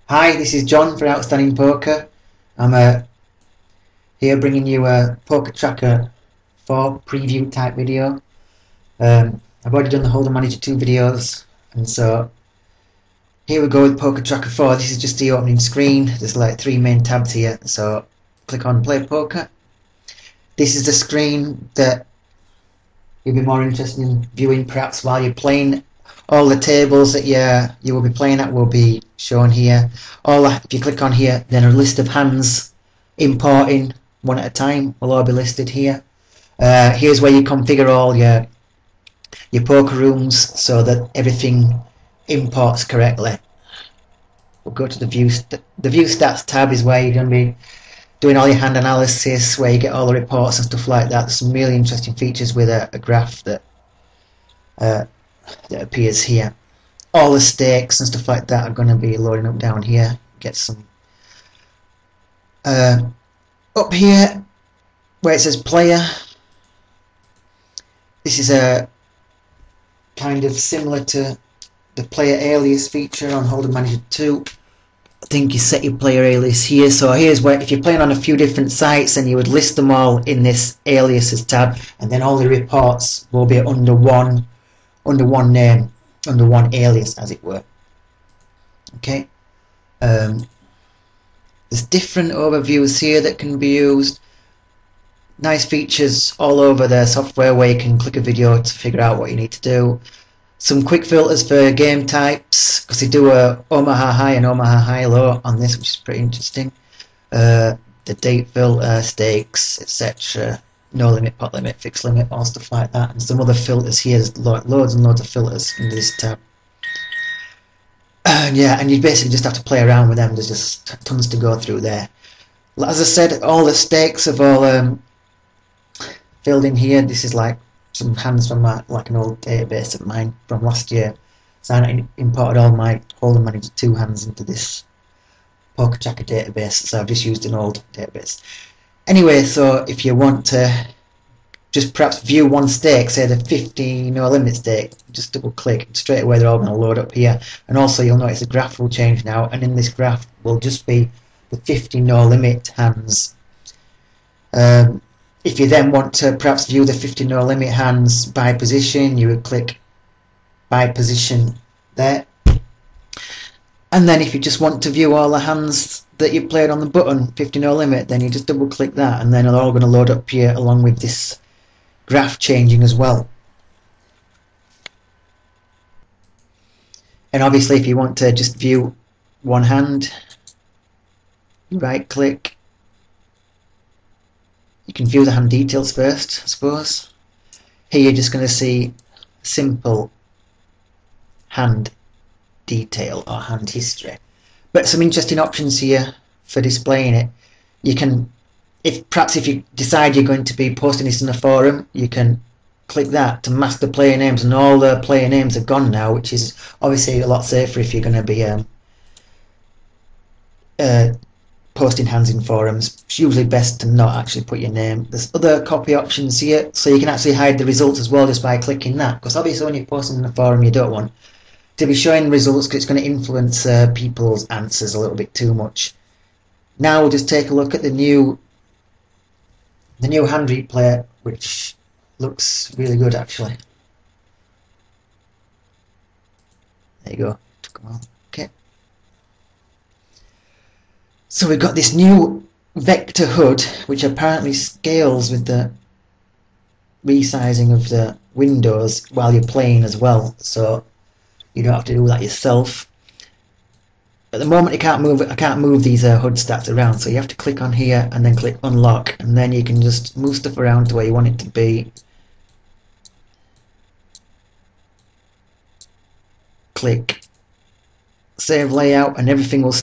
Hi, this is John for Outstanding Poker. I'm here bringing you a Poker Tracker 4 preview type video. I've already done the Hold'em Manager 2 videos, and so here we go with Poker Tracker 4. This is just the opening screen. There's like 3 main tabs here, so click on Play Poker. This is the screen that you'll be more interested in viewing perhaps while you're playing. All the tables that you will be playing at will be shown here. If you click on here, then a list of hands importing one at a time will all be listed here. Here's where you configure all your poker rooms so that everything imports correctly. We'll go to the view stats tab. Is where you're going to be doing all your hand analysis, where you get all the reports and stuff like that. There's some really interesting features with a graph that appears here. All the stakes and stuff like that are going to be loading up down here. Get some up here where it says player. This is a kind of similar to the player alias feature on Hold'em Manager 2. I think you set your player alias here. So here's where, if you're playing on a few different sites, then you would list them all in this aliases tab, and then all the reports will be under one name, under one alias, as it were. Okay. There's different overviews here that can be used. Nice features all over the software where you can click a video to figure out what you need to do. Some quick filters for game types, because they do a Omaha High and Omaha High Low on this, which is pretty interesting. The date filter, stakes, etc. No limit, pot limit, fixed limit, all stuff like that, and some other filters here. There's loads and loads of filters in this tab. And you basically just have to play around with them. There's just tons to go through there. As I said, all the stakes have all filled in here. This is like some hands from like an old database of mine from last year. So I imported all my Hold'em Manager 2 hands into this Poker Tracker database. So I've just used an old database. Anyway, so if you want to just perhaps view one stake, say the 50 no limit stake, just double click and straight away they're all going to load up here. And also you'll notice the graph will change now, and in this graph will just be the 50 no limit hands. If you then want to perhaps view the 50 no limit hands by position, you would click by position there. And then if you just want to view all the hands that you played on the button 50 no limit, then you just double click that, and then they're all going to load up here along with this graph changing as well. And obviously if you want to just view one hand, you right click. You can view the hand details first, I suppose. Here you're just going to see simple hand detail or hand history, but some interesting options here for displaying it. You can, if you decide you're going to be posting this in a forum, you can click that to mask the player names, and all the player names are gone now, which is obviously a lot safer if you're going to be posting hands in forums. It's usually best to not actually put your name. There's other copy options here, so you can actually hide the results as well just by clicking that, because obviously when you're posting in a forum you don't want to be showing results, because it's going to influence people's answers a little bit too much. Now we'll just take a look at the new hand replay, which looks really good actually. There you go. Okay. So we've got this new vector HUD, which apparently scales with the resizing of the windows while you're playing as well. So you don't have to do that yourself. At the moment, I can't move these HUD stats around, so you have to click on here and then click unlock, and then you can just move stuff around to where you want it to be. Click save layout, and everything will